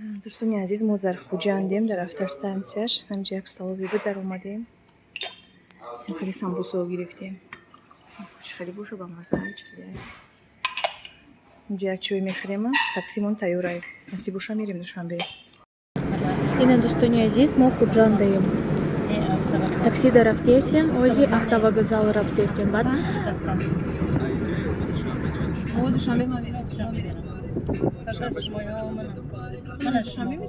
دوستان عزیز، ما در خوجندیم، در автостанцияш همینجا یک столовый در اومدیم. خیلی سمبوسا گرفتیم. خیلی باشه با مزه چیه. اینجا یک چای میخوریم. تاکسیمون تیاره. نصیب باشه میریم دوشنبه. این دوستان عزیز، ما خوجندیم. Такси до Рафтесин, Ози автовокзал Рафтесин. Бат. O Duşanbe mi abi? Duşanbe. Как раз моя Mana Duşanbe mi?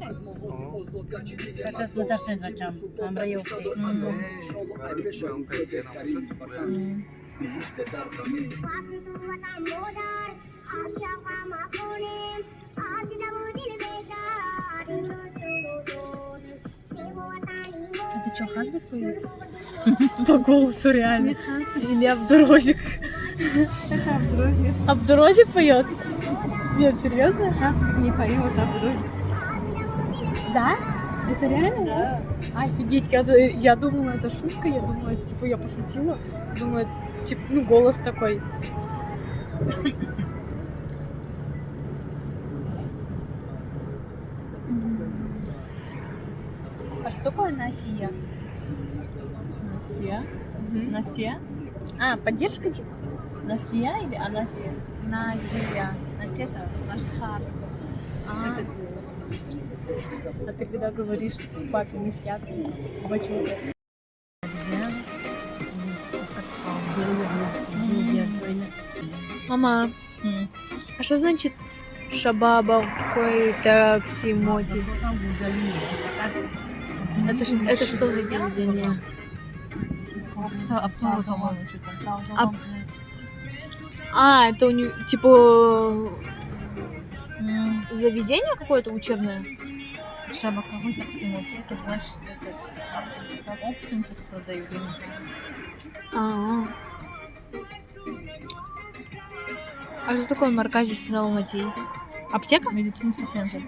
Как раз на Тарсен kaçam. Amra yoktu. Это что, Хасбек поет? По голосу реально. Или Абдурозик? Абдурозик поет? Нет, серьезно? Хасбек не поет, Абдурозик. Да? Это реально? Да. Офигеть, я думала, это шутка, я думала, типа, я пошутила. Думала, это, типа, ну, голос такой. А что такое Насия? Насия? Насия? А, поддержка типа? Насия или Анасия? Насия. Насия это наш Харс. А ты когда говоришь папе месья, почему-то? Мама, а что значит шабаба такси моти? Это что за заведение? Абдулла, по-моему, что-то. А, это у него типа заведение какое-то учебное? Шаба какой такси моти. Это значит, это как оптом что-то продают, я не знаю. А что такое Маркази Салматей? Аптека? Медицинский центр.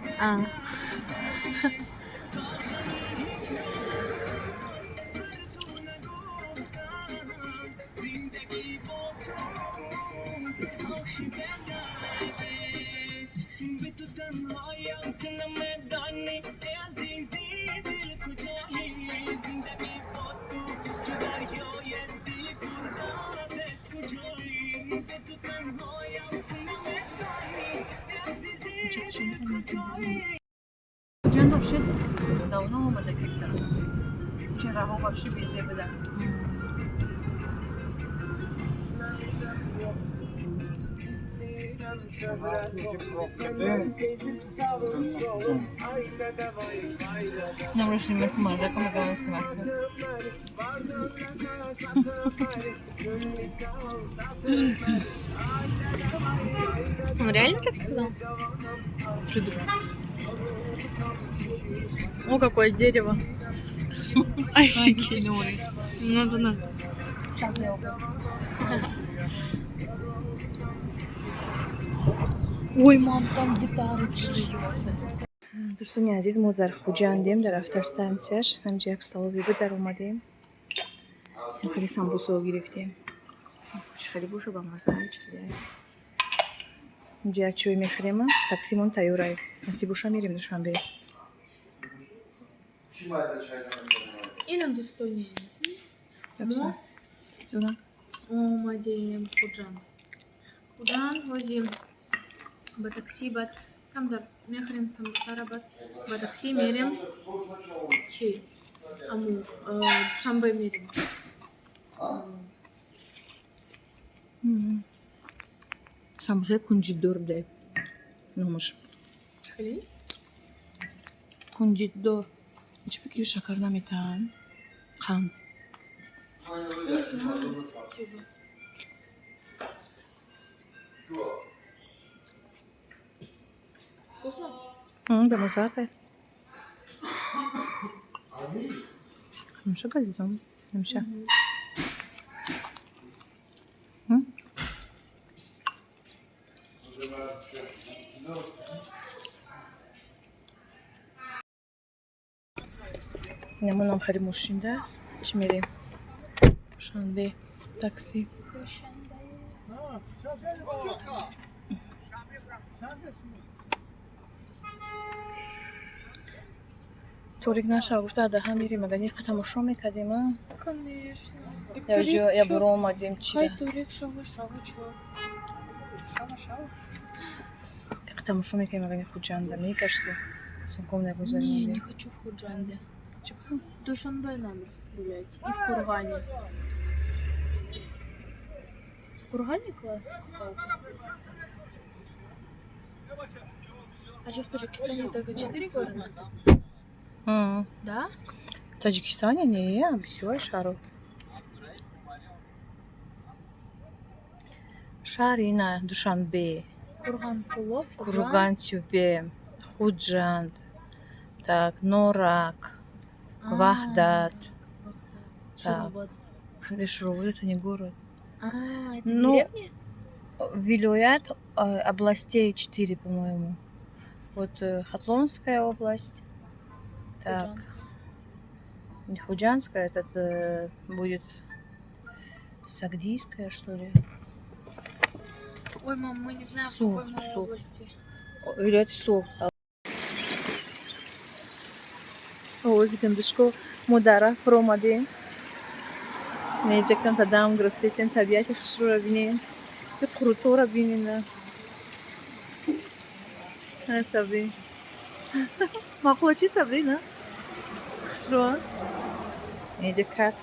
Джан вообще давно мы таких-то. Вчера его вообще без лебеда. Нам решили мехман, да, кому говорят снимать. Он реально так сказал? Придурок. О, какое дерево. Офигеть. Ну. Ой, мам, там гитары продаются. دوستان عزیز، ما در خوجندیم، در автостанцияш همینجا یک столовый در اومدیم. خیلی سمبوسا گرفتیم. خیلی باشه با مزه چیه. اینجا یک چای میخوریم. تاکسیمون تیاره. نصیب باشه میریم دوشنبه. اینم دوستان عزیز. Сюда. Омадеем Худжан. Худжан возим по такси бат. Там да мехрем самбусара бат. По такси мерим. Чи. Аму шамбе мерим. Самбуса кунжидор де. Номаш. Шали? Кунжидор. Hiçbir gibi şakarına metan. Kand. Не знаю. Вкусно? Да, мазака. Ну что газетом? Намша. Нямонам харимушинда. Чмири. Шанбе. Такси. торик наша гуфта да ҳам мирим агар ниқа тамошо мекардем а Конечно. я ҷо я буро омадем Хай чира турик шава чё? Шава. ниқа тамошо мекардем агар ни хуҷанда мекашти сумком Не нагузарем хочу в Худжанде. Душанбе надо гулять. И в Кургане. В Кургане классно, кстати. А что в Таджикистане только 4 города? Да? в Таҷикистоне не бисёр шаҳру шаҳри ина Душанбе Курган Кулов, Курган-Тюбе Хуҷанд так Норак Ваҳдат так Шуробод это не город Это Ну, деревня? вилоят областей 4 по-моему вот Хатлонская область так Худжанская этот будет Сагдийская что ли Ой, мам, мы не знаем, Суд, в какой мы суд. области. или это слов озикандушко мударраф ромадем неҷакам тадам графтесен табиати хушрура бинем ки қурутора бинена сабри мақула чи сабри на хушруа неҷа кат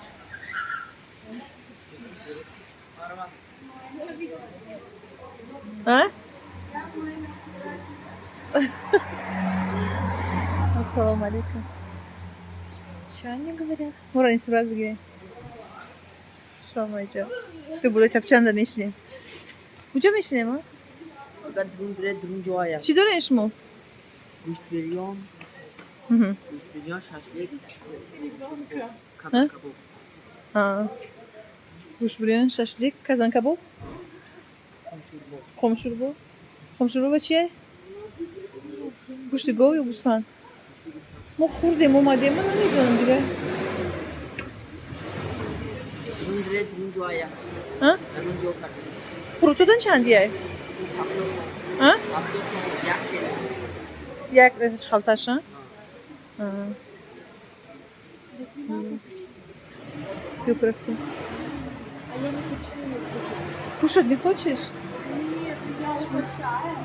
ассалому алейкум Что они говорят? Мурани сурат бигирем. Шромайҷо. Ту булои тапчанда мешинем. Куҷо мешинем а? Agar drum joya. Чӣ дорем шумо? Guşt biryon, Мгм. guşt biryon, şaşlık, Ha? kabak kabuk. А. Гӯшбирён, шашлик, казанкабоб, Komşurbu. хомшурбо. Хомшурбо чие? Гӯшти гов ё гӯсфанд? Мо хӯрдем, омадем, ман намедонам дига. Drum joya. А? Drum joya. Хурутодан чандияй? А? Hafta sonu yak kere. Як халташа? А. Так не надо, зачем? Пил крафту. А я не хочу её кушать. Кушать не хочешь? Нет, я скучаю.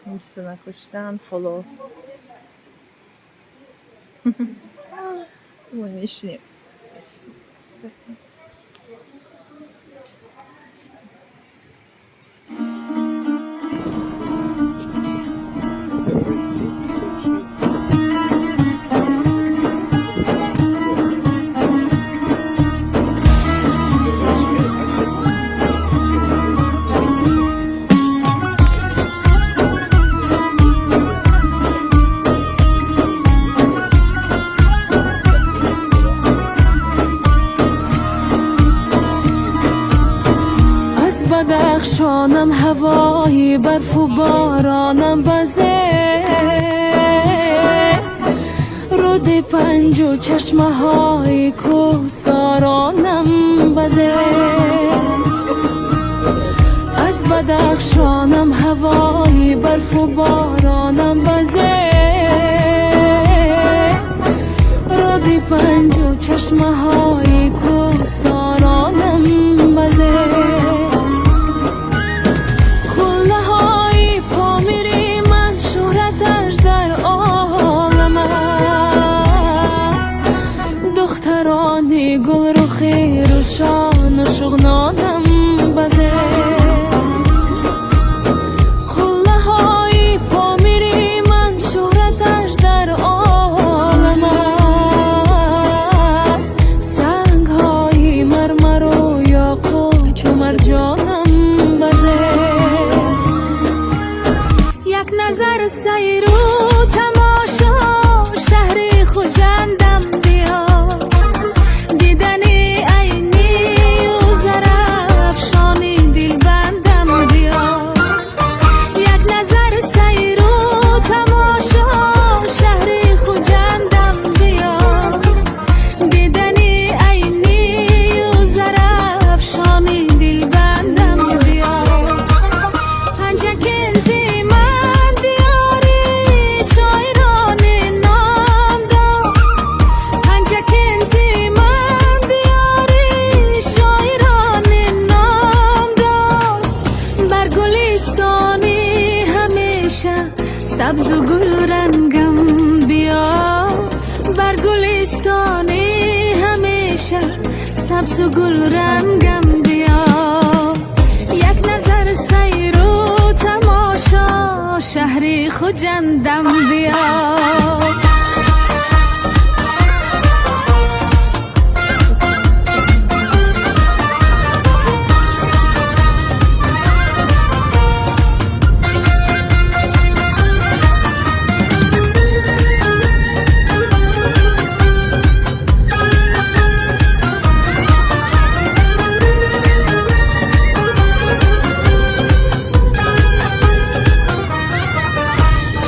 Миса накуштан, холо. Ой, мешнем. بدخشانم هوای برف و بارانم بزه رود پنج و چشمه های کوسارانم بزه از بدخشانم هوای برف و بارانم بزه رود پنج و چشمه های